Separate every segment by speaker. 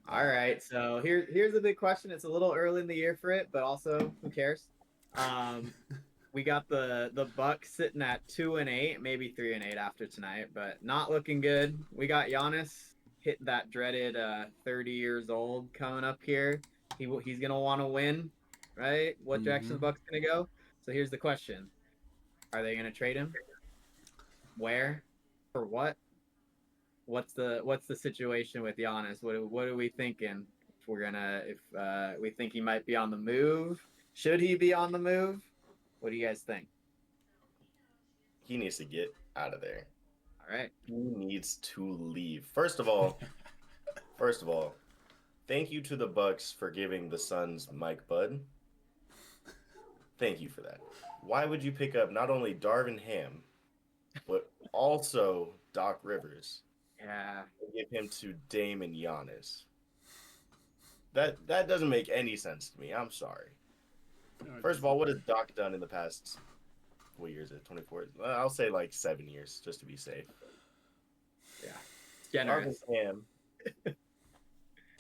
Speaker 1: All right, so here's a big question. It's a little early in the year for it, but also who cares? Um, we got the Bucks sitting at 2-8, maybe 3-8 after tonight, but not looking good. We got Giannis hitting that dreaded 30 years old coming up here. He's gonna want to win, right? What direction the
Speaker 2: Mm-hmm.
Speaker 1: Bucks gonna go? So here's the question: Are they gonna trade him? Where? For what? What's the situation with Giannis? What are we thinking? If we think he might be on the move, should he be on the move? What do you guys think?
Speaker 3: He needs to get out of there.
Speaker 1: All right.
Speaker 3: He needs to leave. First of all, thank you to the Bucks for giving the Suns Mike Bud. Thank you for that. Why would you pick up not only Darvin Ham, but also Doc Rivers
Speaker 1: Yeah.
Speaker 3: and give him to Dame and Giannis? That doesn't make any sense to me. I'm sorry. First of all, what has Doc done in the past? What year is it? 24. I'll say like 7 years just to be safe.
Speaker 1: Yeah. It's generous.
Speaker 3: Darvin Ham.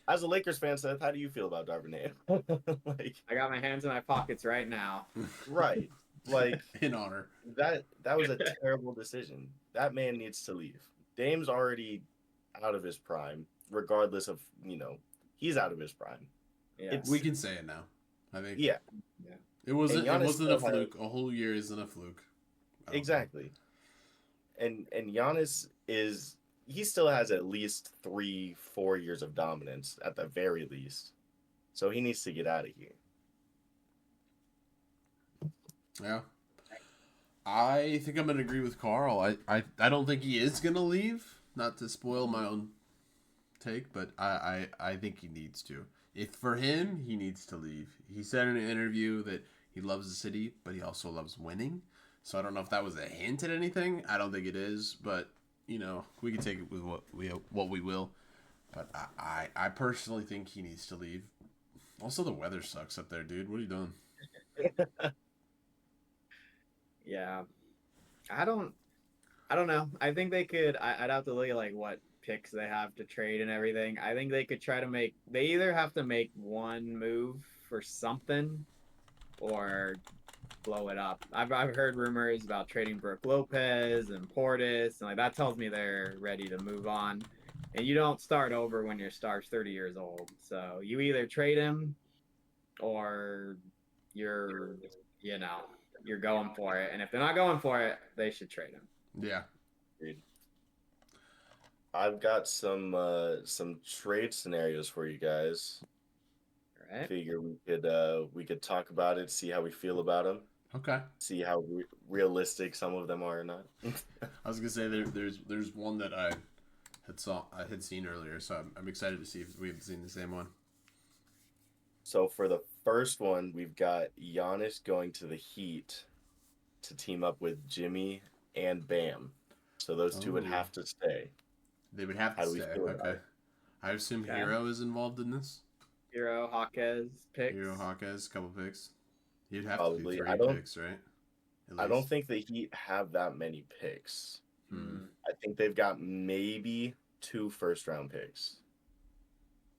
Speaker 3: As a Lakers fan, Seth, how do you feel about Darvin Ham? Like,
Speaker 1: I got my hands in my pockets right now.
Speaker 3: right. Like
Speaker 2: In honor.
Speaker 3: that was a terrible decision. That man needs to leave. Dame's already out of his prime, regardless of, he's out of his prime.
Speaker 1: Yeah.
Speaker 3: It's
Speaker 2: We can say it now. I think.
Speaker 3: yeah,
Speaker 1: Yeah.
Speaker 2: It wasn't.
Speaker 3: And
Speaker 2: It
Speaker 3: Giannis
Speaker 2: wasn't a
Speaker 3: still has-
Speaker 2: fluke. A whole year isn't a fluke. I don't think.
Speaker 3: exactly. And Giannis he still has at least 3-4 years of dominance at the very least. So he needs to get out of here.
Speaker 2: Yeah. I think I'm gonna agree with Carl. I don't think he is gonna leave. Not to spoil my own take, but I think he needs to. If for him, he needs to leave. He said in an interview that he loves the city, but he also loves winning. So I don't know if that was a hint at anything. I don't think it is, but we can take it with what we will. But I personally think he needs to leave. Also, the weather sucks up there, dude. What are you doing?
Speaker 1: Yeah. I don't I don't know. I think they could. I'd have to look at like what picks they have to trade and everything. I think they could try to make. They either have to make one move for something, or blow it up. I've heard rumors about trading Brooke Lopez and Portis, and like that tells me they're ready to move on. And you don't start over when your star's 30 years old. So you either trade him or you're you know you're going for it. And if they're not going for it, they should trade him.
Speaker 2: Yeah.
Speaker 3: Agreed. I've got some trade scenarios for you guys.
Speaker 1: All right.
Speaker 3: Figure we could talk about it, see how we feel about them,
Speaker 2: Okay.
Speaker 3: see how realistic some of them are or not.
Speaker 2: I was gonna say there's one that I had seen earlier, so I'm excited to see if we have seen the same one.
Speaker 3: So for the first one, we've got Giannis going to the Heat to team up with Jimmy and Bam. So those two would
Speaker 2: Oh.
Speaker 3: have to stay.
Speaker 2: They would have
Speaker 3: How
Speaker 2: to
Speaker 3: do we
Speaker 2: stay.
Speaker 3: feel about
Speaker 2: Okay.
Speaker 3: it?
Speaker 2: I assume
Speaker 1: Okay.
Speaker 2: Hero is involved in this.
Speaker 1: Hero Hawkes picks.
Speaker 2: Hero Hawkes, couple picks. You'd have
Speaker 3: Probably.
Speaker 2: to do
Speaker 3: I
Speaker 2: 3
Speaker 3: don't-
Speaker 2: picks, right? At
Speaker 3: I don't
Speaker 2: least.
Speaker 3: think the Heat have that many picks.
Speaker 2: Hmm.
Speaker 3: I think they've got maybe 2 first-round picks.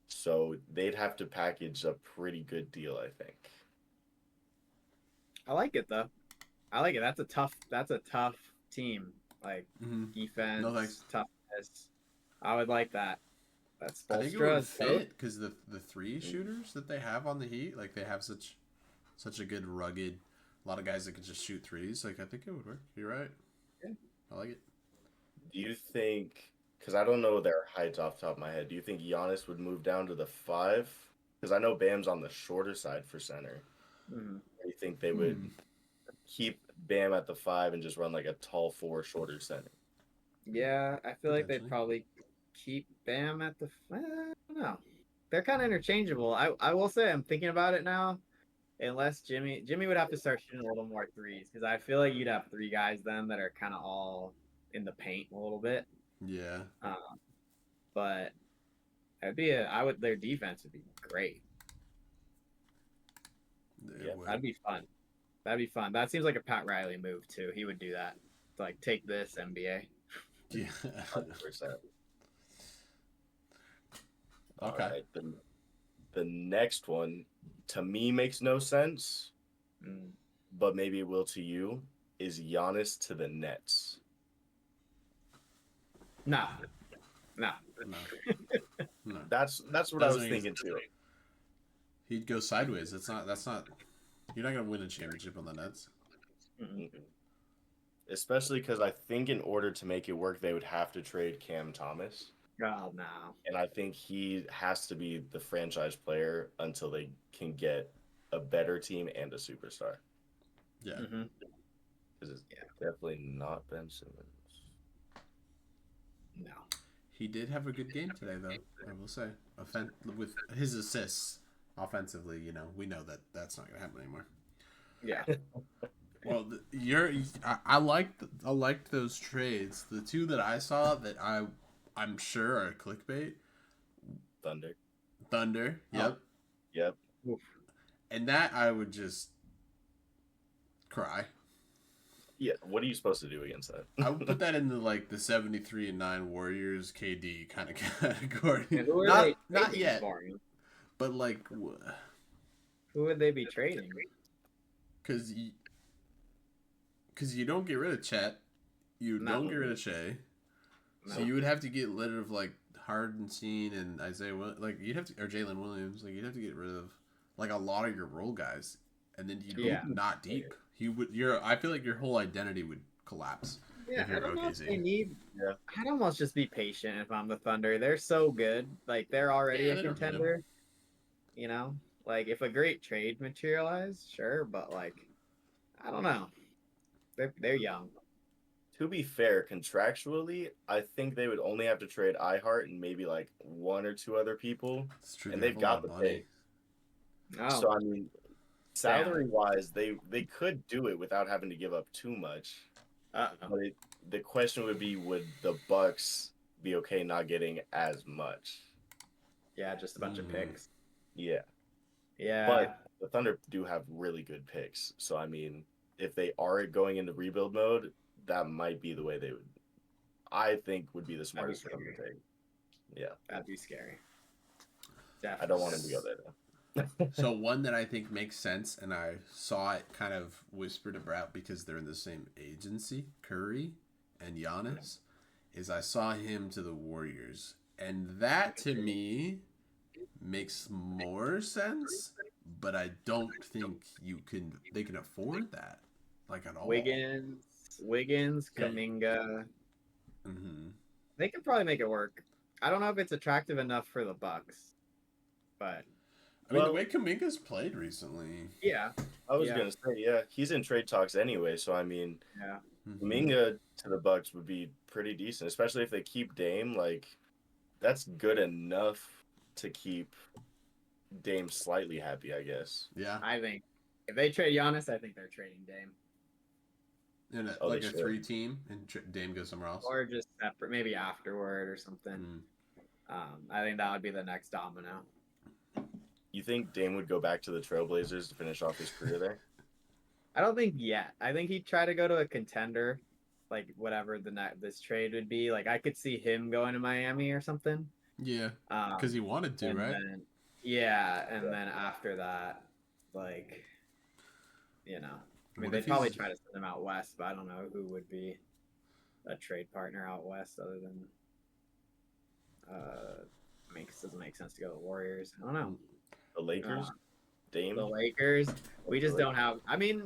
Speaker 3: So they'd have to package a pretty good deal, I think.
Speaker 1: I like it though. I like it. That's a tough team. Like
Speaker 2: Mhm.
Speaker 1: defense,
Speaker 2: No thanks.
Speaker 1: toughness. I would like that. That's
Speaker 2: I think it
Speaker 1: Spolstra
Speaker 2: would
Speaker 1: is coach.
Speaker 2: fit because the 3 shooters that they have on the Heat, like they have such a good rugged, a lot of guys that can just shoot threes. Like I think it would work. You're right.
Speaker 1: Yeah.
Speaker 2: I like it.
Speaker 3: Do you think, because I don't know their heights off the top of my head, do you think Giannis would move down to the 5? Because I know Bam's on the shorter side for center.
Speaker 1: Mhm.
Speaker 3: Or do you think they would keep Bam at the 5 and just run like a tall 4 shorter center?
Speaker 1: Yeah, I feel like they'd
Speaker 2: Potentially.
Speaker 1: probably keep Bam at the. I don't know. They're kind of interchangeable. I will say I'm thinking about it now. Unless Jimmy would have to start shooting a little more threes because I feel like you'd have 3 guys then that are kind of all in the paint a little bit.
Speaker 2: Yeah.
Speaker 1: But their defense would be great.
Speaker 2: It
Speaker 3: Yeah,
Speaker 2: would.
Speaker 1: That'd be fun. That'd be fun. That seems like a Pat Riley move too. He would do that. Like take this NBA.
Speaker 2: Yeah.
Speaker 3: 100%.
Speaker 2: Okay.
Speaker 3: All right. The next one, to me, makes no sense,
Speaker 1: Mm.
Speaker 3: but maybe it will to you, is Giannis to the Nets.
Speaker 1: No, no.
Speaker 2: No. No.
Speaker 3: That's what I
Speaker 2: Doesn't
Speaker 3: was
Speaker 2: make
Speaker 3: thinking too.
Speaker 2: He'd go sideways. That's not you're not gonna win a championship on the Nets.
Speaker 1: Mm-mm.
Speaker 3: Mhm. Especially because I think in order to make it work, they would have to trade Cam Thomas.
Speaker 1: Oh no.
Speaker 3: And I think he has to be the franchise player until they can get a better team and a superstar.
Speaker 2: Yeah.
Speaker 1: Mm-hmm.
Speaker 3: Because it's
Speaker 1: Yeah.
Speaker 3: definitely not Ben Simmons.
Speaker 1: No.
Speaker 2: He did have a good game today, though. I will say, with his assists offensively, we know that that's not gonna happen anymore.
Speaker 1: Yeah.
Speaker 2: Well, I liked those trades. The two that I saw that I'm sure are clickbait.
Speaker 3: Thunder.
Speaker 2: Thunder. Yep.
Speaker 3: Yep.
Speaker 1: Oof.
Speaker 2: And that I would just cry.
Speaker 3: Yeah. What are you supposed to do against that?
Speaker 2: I would put that into like the 73-9 Warriors KD kind of category.
Speaker 1: And who are
Speaker 2: not
Speaker 1: they
Speaker 2: not
Speaker 1: trading
Speaker 2: yet,
Speaker 1: for?
Speaker 2: but like
Speaker 1: Who would they be trading?
Speaker 2: because you don't get rid of Chet, you
Speaker 1: No.
Speaker 2: don't get rid of Shea, so
Speaker 1: No.
Speaker 2: you would have to get rid of like Hardenstein and Isaiah like you'd have to or Jalen Williams, like you'd have to get rid of like a lot of your role guys, and then you'd
Speaker 1: Yeah.
Speaker 2: be not deep. I feel like your whole identity would collapse.
Speaker 1: Yeah,
Speaker 2: If you're
Speaker 1: I don't know if
Speaker 2: OKC.
Speaker 1: they need.
Speaker 3: Yeah.
Speaker 1: I'd almost just be patient if I'm the Thunder. They're so good. Like they're already
Speaker 2: Yeah,
Speaker 1: a
Speaker 2: they don't need 'em.
Speaker 1: contender. You know, like if a great trade materialized, sure, but like I don't know. They're young.
Speaker 3: To be fair, contractually, I think they would only have to trade iHeart and maybe like one or two other people,
Speaker 2: It's true.
Speaker 3: and
Speaker 2: They
Speaker 3: they've
Speaker 2: have a lot
Speaker 3: got
Speaker 2: of
Speaker 3: the
Speaker 2: money.
Speaker 3: pay.
Speaker 1: Oh,
Speaker 3: So I mean, salary wise, they could do it without having to give up too much.
Speaker 1: uh-oh.
Speaker 3: But the question would be, would the Bucks be okay not getting as much?
Speaker 1: Yeah, just a bunch of
Speaker 2: Mhm.
Speaker 1: picks.
Speaker 3: Yeah.
Speaker 1: Yeah,
Speaker 3: But the Thunder do have really good picks. So I mean, if they are going into rebuild mode, that might be the way they would. I think would be the smartest for them to take. Yeah,
Speaker 1: that'd be scary.
Speaker 3: I don't want him to go there though.
Speaker 2: So one that I think makes sense, and I saw it kind of whispered about because they're in the same agency, Curry and Giannis, is I saw him to the Warriors, and that to me makes more sense. But I don't think they can afford that, like at all.
Speaker 1: Wiggins,
Speaker 2: Yeah.
Speaker 1: Kuminga.
Speaker 2: Mm-hmm.
Speaker 1: They could probably make it work. I don't know if it's attractive enough for the Bucks, but
Speaker 2: I mean,
Speaker 3: Well-
Speaker 2: the way Kuminga's played recently.
Speaker 1: yeah,
Speaker 3: I was
Speaker 1: Yeah.
Speaker 3: gonna say, yeah, he's in trade talks anyway. So I mean,
Speaker 1: yeah.
Speaker 2: Mhm.
Speaker 3: Kuminga to the Bucks would be pretty decent, especially if they keep Dame. Like, that's good enough to keep Dame slightly happy, I guess.
Speaker 2: Yeah,
Speaker 1: I think if they trade Giannis, I think they're trading Dame
Speaker 2: and
Speaker 3: Oh,
Speaker 2: like
Speaker 3: they
Speaker 2: a
Speaker 3: should.
Speaker 2: 3-team, and Dame goes somewhere else.
Speaker 1: or just separate, maybe afterward or something.
Speaker 2: Mm.
Speaker 1: I think that would be the next domino.
Speaker 3: You think Dame would go back to the Trailblazers to finish off his career there?
Speaker 1: I don't think yet. I think he'd try to go to a contender, like whatever this trade would be. Like I could see him going to Miami or something.
Speaker 2: Yeah, because he wanted to,
Speaker 1: and
Speaker 2: right?
Speaker 1: Then, yeah, and then after that, like, I mean,
Speaker 2: What
Speaker 1: they'd
Speaker 2: if
Speaker 1: probably
Speaker 2: he's-
Speaker 1: try to send him out west, but I don't know who would be a trade partner out west other than. It doesn't make sense to go to the Warriors. I don't know.
Speaker 3: The Lakers, Dame.
Speaker 1: The Lakers. We just
Speaker 3: The
Speaker 1: don't have. I mean,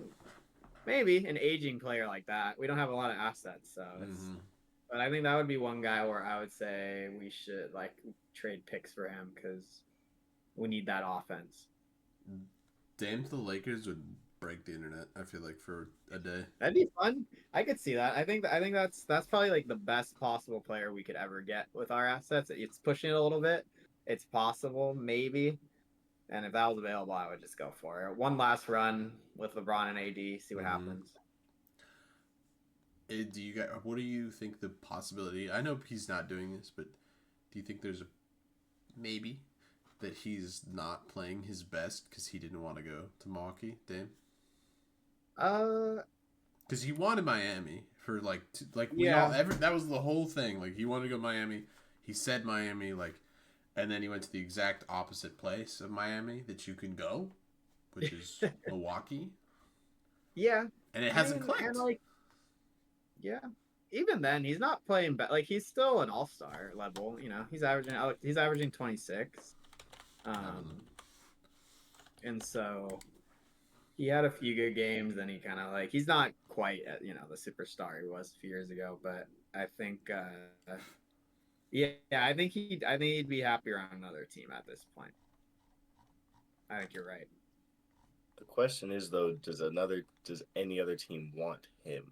Speaker 1: maybe an aging player like that. We don't have a lot of assets, so it's.
Speaker 2: Mhm.
Speaker 1: But I think that would be one guy where I would say we should like trade picks for him because we need that offense.
Speaker 2: Dame to the Lakers would break the internet. I feel like for a day.
Speaker 1: That'd be fun. I could see that. I think that's probably like the best possible player we could ever get with our assets. It's pushing it a little bit. It's possible, maybe. And if that was available, I would just go for it. One last run with LeBron and AD, see what
Speaker 2: Mhm.
Speaker 1: happens.
Speaker 2: What do you think the possibility? I know he's not doing this, but do you think there's a maybe that he's not playing his best because he didn't want to go to Milwaukee, Dame? Because he wanted Miami for
Speaker 1: Yeah.
Speaker 2: that was the whole thing. Like he wanted to go to Miami. He said Miami. Like and then he went to the exact opposite place of Miami that you can go, which is Milwaukee,
Speaker 1: Yeah,
Speaker 2: and it
Speaker 1: I
Speaker 2: hasn't
Speaker 1: mean, and
Speaker 2: clicked.
Speaker 1: like, yeah, even then, he's not playing bad. Like, he's still an all-star level. You know, he's averaging 26.
Speaker 2: Um,
Speaker 1: Um, and so he had a few good games. Then he kind of like he's not quite the superstar he was a few years ago. But I think, yeah, I think he'd be happier on another team at this point. I think you're right.
Speaker 3: The question is though, does any other team want him?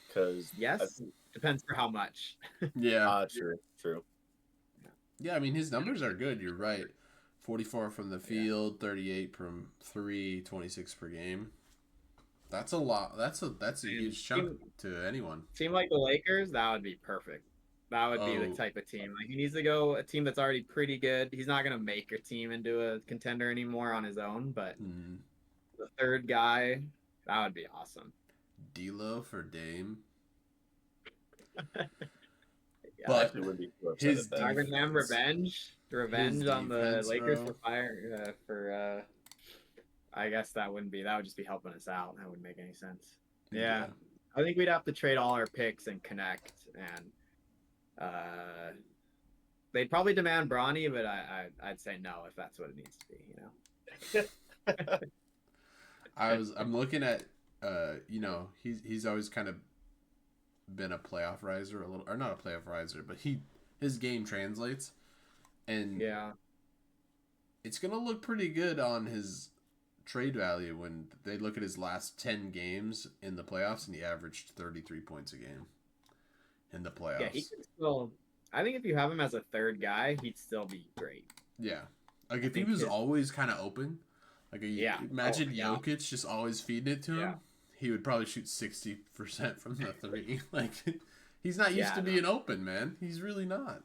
Speaker 3: Because
Speaker 1: Yes, depends for how much.
Speaker 2: yeah,
Speaker 3: true, true.
Speaker 2: yeah. I mean, his numbers are good. You're right. 44 from the
Speaker 1: Yeah.
Speaker 2: field, 38 from three, 26 per game. That's a lot. That's a
Speaker 1: And
Speaker 2: huge chunk to anyone.
Speaker 1: team like the Lakers, that would be perfect. That would be the
Speaker 2: Oh,
Speaker 1: type of team. Like he needs to go a team that's already pretty good. He's not gonna make a team into a contender anymore on his own, but
Speaker 2: hmm.
Speaker 1: the third guy, that would be awesome.
Speaker 2: D'Lo for Dame,
Speaker 1: Yeah.
Speaker 3: I
Speaker 2: but
Speaker 3: actually would be too upset
Speaker 2: his
Speaker 3: at that.
Speaker 1: Talking them
Speaker 2: defense, his
Speaker 1: revenge on the
Speaker 2: defense,
Speaker 1: Lakers
Speaker 2: bro.
Speaker 1: for I guess that wouldn't be that would just be helping us out. That wouldn't make any sense. Yeah.
Speaker 2: Yeah,
Speaker 1: I think we'd have to trade all our picks and connect and uh they'd probably demand Bronny, but I'd say no if that's what it needs to be,
Speaker 2: I'm looking at, he's always kind of been a playoff riser a little, or not a playoff riser, but his game translates, and
Speaker 1: Yeah.
Speaker 2: it's gonna look pretty good on his trade value when they look at his last 10 games in the playoffs, and he averaged 33 points a game in the
Speaker 1: Yeah, he
Speaker 2: playoffs.
Speaker 1: could still I think if you have him as a third guy, he'd still be great.
Speaker 2: Yeah, like
Speaker 1: I
Speaker 2: if he
Speaker 1: think
Speaker 2: was
Speaker 1: his
Speaker 2: always kind of open,
Speaker 1: yeah. Oh
Speaker 2: imagine
Speaker 1: yeah.
Speaker 2: Jokic just always feeding it to
Speaker 1: Yeah.
Speaker 2: him, he would probably shoot 60% from the three. Like, he's not used
Speaker 1: Yeah,
Speaker 2: to
Speaker 1: no.
Speaker 2: being open, man. He's really not.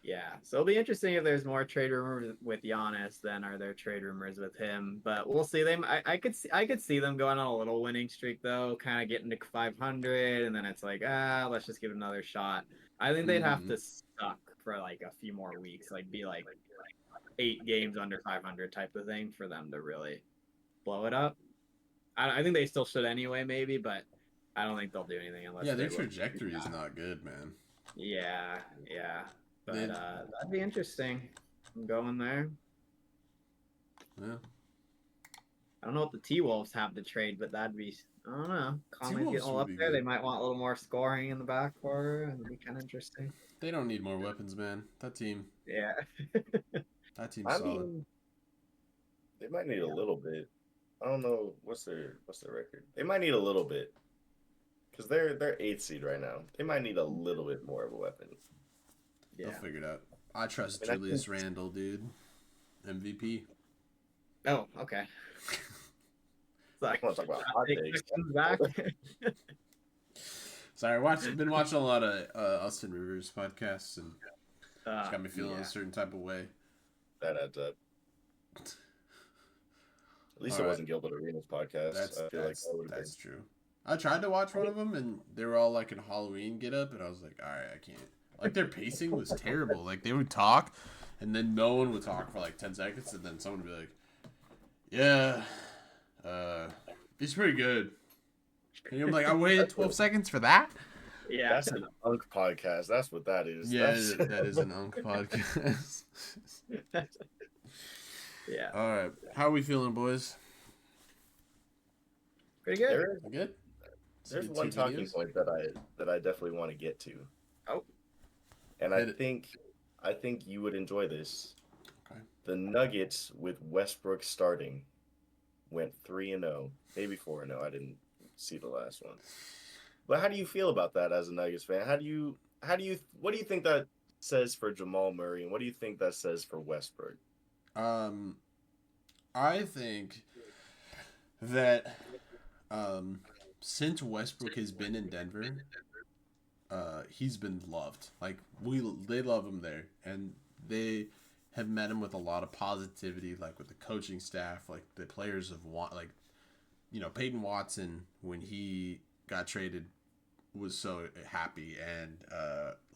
Speaker 1: Yeah, so it'll be interesting if there's more trade rumors with Giannis than are there trade rumors with him. But we'll see. I could see them going on a little winning streak though, kind of getting to 500, and then it's like let's just give it another shot. I think they'd have
Speaker 2: Mm-hmm.
Speaker 1: to suck for like a few more weeks, like be like 8 games under 500 type of thing for them to really blow it up. I think they still should anyway, maybe, but I don't think they'll do anything unless
Speaker 2: Yeah, their
Speaker 1: they look.
Speaker 2: trajectory is not good, man.
Speaker 1: Yeah, yeah. But
Speaker 2: They,
Speaker 1: that'd be interesting. I'm going there.
Speaker 2: yeah.
Speaker 1: I don't know what the T Wolves have to trade, but that'd be I don't know. Conley's getting
Speaker 2: T-Wolves
Speaker 1: all
Speaker 2: would
Speaker 1: up
Speaker 2: be
Speaker 1: there. They
Speaker 2: good.
Speaker 1: might want a little more scoring in the backcourt, and it'd be kind of interesting.
Speaker 2: They don't need more weapons, man.
Speaker 1: Yeah.
Speaker 2: That team's
Speaker 3: I
Speaker 2: solid.
Speaker 3: mean, they might need a little bit. I don't know what's their record. They might need a little bit because they're eighth seed right now. They might need a little bit more of a weapon.
Speaker 2: They'll
Speaker 1: Yeah.
Speaker 2: figure it out. I trust
Speaker 3: I mean, I
Speaker 2: Julius
Speaker 3: think-
Speaker 2: Randle, dude. MVP.
Speaker 1: Oh, okay.
Speaker 3: I want to talk about hot
Speaker 1: Take
Speaker 3: takes.
Speaker 1: sections back.
Speaker 2: Sorry, been watching a lot of Austin Rivers podcasts, and it's got me feeling
Speaker 1: yeah.
Speaker 2: a certain type of way.
Speaker 3: That adds up. At least
Speaker 2: All
Speaker 3: it
Speaker 2: right.
Speaker 3: wasn't Gilbert Arenas' podcast. I feel like that would have
Speaker 2: That's true. I tried to watch one of them, and they were all like in Halloween get up, and I was like, all right, I can't. Like, their pacing was terrible. Like, they would talk, and then no one would talk for like 10 seconds, and then someone would be like, yeah, he's pretty good. And I'm like, I waited 12 seconds for that?
Speaker 1: Yeah.
Speaker 3: That's an Unk podcast. That's what that is.
Speaker 2: Yeah,
Speaker 3: That's...
Speaker 2: that is an Unk podcast.
Speaker 1: Yeah.
Speaker 2: All right. How are we feeling, boys?
Speaker 1: Pretty good.
Speaker 3: There,
Speaker 2: Good?
Speaker 3: there's
Speaker 2: Good
Speaker 3: one
Speaker 2: two
Speaker 3: talking
Speaker 2: videos?
Speaker 3: point that I definitely want to get to.
Speaker 1: Oh.
Speaker 3: And
Speaker 2: Hit it.
Speaker 3: I think you would enjoy this.
Speaker 2: Okay.
Speaker 3: The Nuggets with Westbrook starting went 3-0, maybe 4-0. I didn't see the last one. But how do you feel about that as a Nuggets fan? What do you think that says for Jamal Murray, and what do you think that says for Westbrook?
Speaker 2: I think that since Westbrook has been in Denver, he's been loved. Like, they love him there, and they have met him with a lot of positivity, like with the coaching staff, like the players have Peyton Watson, when he got traded, was so happy, and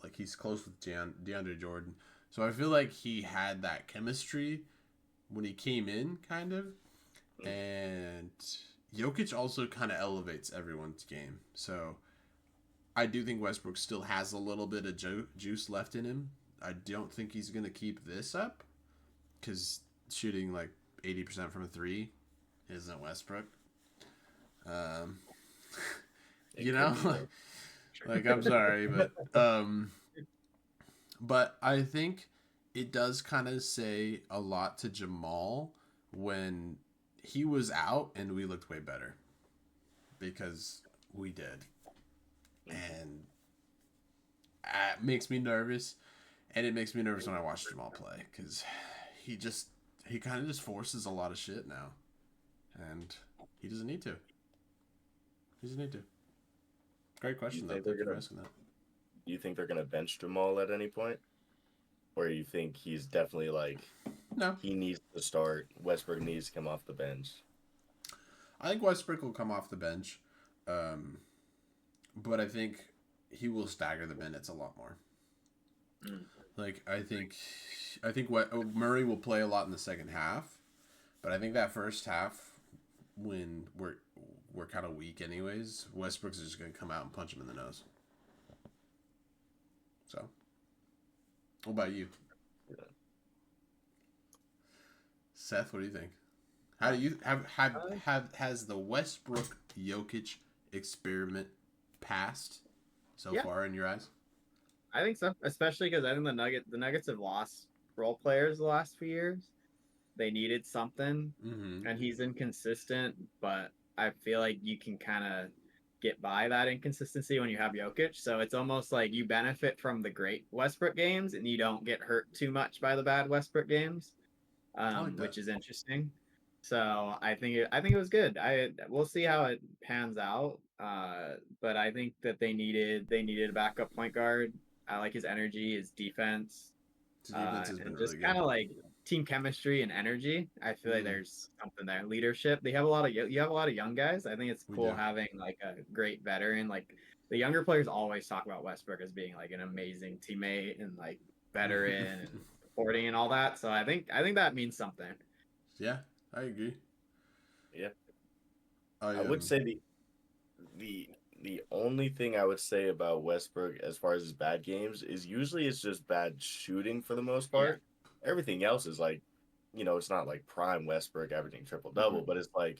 Speaker 2: like he's close with DeAndre Jordan. So I feel like he had that chemistry when he came in, kind of. And Jokic also kind of elevates everyone's game. So I do think Westbrook still has a little bit of juice left in him. I don't think he's going to keep this up because shooting like 80% from a three isn't Westbrook. Um, you know, like I'm sorry, but I think it does kind of say a lot to Jamal when he was out and we looked way better because we did, and it makes me nervous, and it makes me nervous when I watch Jamal play because he kind of just forces a lot of shit now, and he doesn't need to. He doesn't need to. Great question, though. Thank you for asking that.
Speaker 3: Do you think they're gonna bench Jamal at any point, or you think he's definitely like
Speaker 2: No,
Speaker 3: he needs to start? Westbrook needs to come off the bench.
Speaker 2: I think Westbrook will come off the bench, but I think he will stagger the minutes a lot more. Like I think what Murray will play a lot in the second half, but I think that first half when we're kind of weak anyways, Westbrook's just gonna come out and punch him in the nose. So, what about you, Seth? What do you think? How do you has the Westbrook Jokic experiment passed so far in your eyes?
Speaker 1: I think so, especially because I think the Nuggets have lost role players the last few years. They needed something, and he's inconsistent. But I feel like you can kind of get by that inconsistency when you have Jokic. So it's almost like you benefit from the great Westbrook games, and you don't get hurt too much by the bad Westbrook games, which is interesting. So I think it was good. We'll see how it pans out. But I think that they needed a backup point guard. I like his energy, his defense,
Speaker 2: His defense has been
Speaker 1: and
Speaker 2: really
Speaker 1: just
Speaker 2: good.
Speaker 1: kind of like team chemistry and energy. I feel like there's something there. Leadership. They have a lot of you have a lot of young guys. I think it's cool having like a great veteran. Like the younger players always talk about Westbrook as being like an amazing teammate and like veteran and supporting and all that. So I think that means something.
Speaker 2: Yeah, I agree.
Speaker 3: Yeah, I would say the only thing I would say about Westbrook as far as his bad games is usually it's just bad shooting for the most part. Yeah. Everything else is like, it's not like prime Westbrook averaging triple double, but it's like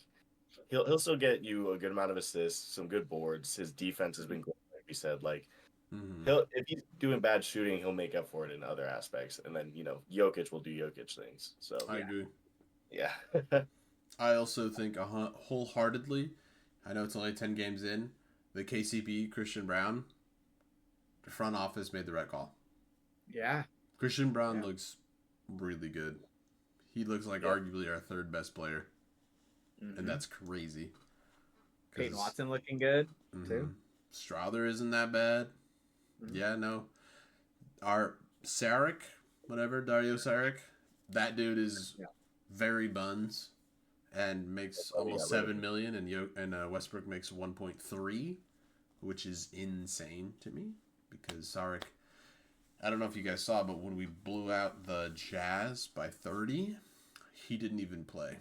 Speaker 3: he'll still get you a good amount of assists, some good boards. His defense has been great, like you said. Like if he's doing bad shooting, he'll make up for it in other aspects, and then Jokic will do Jokic things. So
Speaker 2: I agree.
Speaker 3: Yeah.
Speaker 2: I also think wholeheartedly. I know it's only 10 games in. The KCP Christian Brown, the front office made the right call.
Speaker 1: Yeah.
Speaker 2: Christian Brown looks really good. He looks like arguably our third best player. And that's crazy.
Speaker 1: Peyton Watson looking good too.
Speaker 2: Strother isn't that bad. Yeah, no. Our Saric, whatever, Dario Saric, that dude is very buns and makes almost $7 million, and Westbrook makes 1.3, which is insane to me because Saric, I don't know if you guys saw, but when we blew out the Jazz by 30, he didn't even play.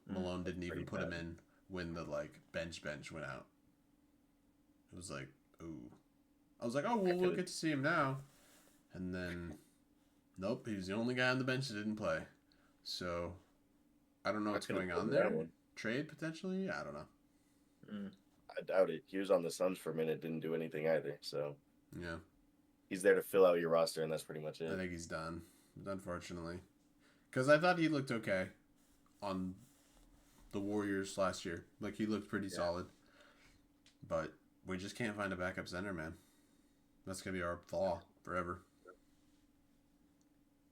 Speaker 2: Malone didn't even put him in when the bench went out. It was like, ooh. I was like, oh, well, we'll get to see him now. And then, nope, he was the only guy on the bench that didn't play. So, I don't know what's going on there. Trade, potentially? I don't know.
Speaker 3: I doubt it. He was on the Suns for a minute, didn't do anything either. So,
Speaker 2: yeah.
Speaker 3: He's there to fill out your roster, and that's pretty much it.
Speaker 2: I think he's done, unfortunately. Because I thought he looked okay on the Warriors last year. Like, he looked pretty solid. But we just can't find a backup center, man. That's going to be our flaw forever.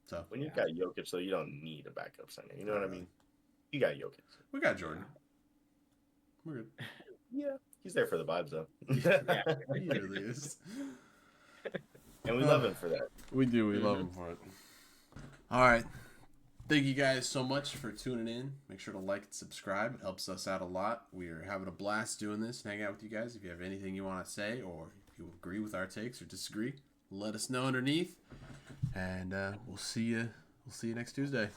Speaker 2: So
Speaker 3: when you've got Jokic, though, you don't need a backup center. You know what I mean? You got Jokic.
Speaker 2: We got Jordan. We're good.
Speaker 3: Yeah. He's there for the vibes, though.
Speaker 2: He really is.
Speaker 3: And we love him for that.
Speaker 2: We do. We love him for it. All right. Thank you guys so much for tuning in. Make sure to like and subscribe. It helps us out a lot. We are having a blast doing this and hanging out with you guys. If you have anything you want to say or you agree with our takes or disagree, let us know underneath. And we'll see you next Tuesday.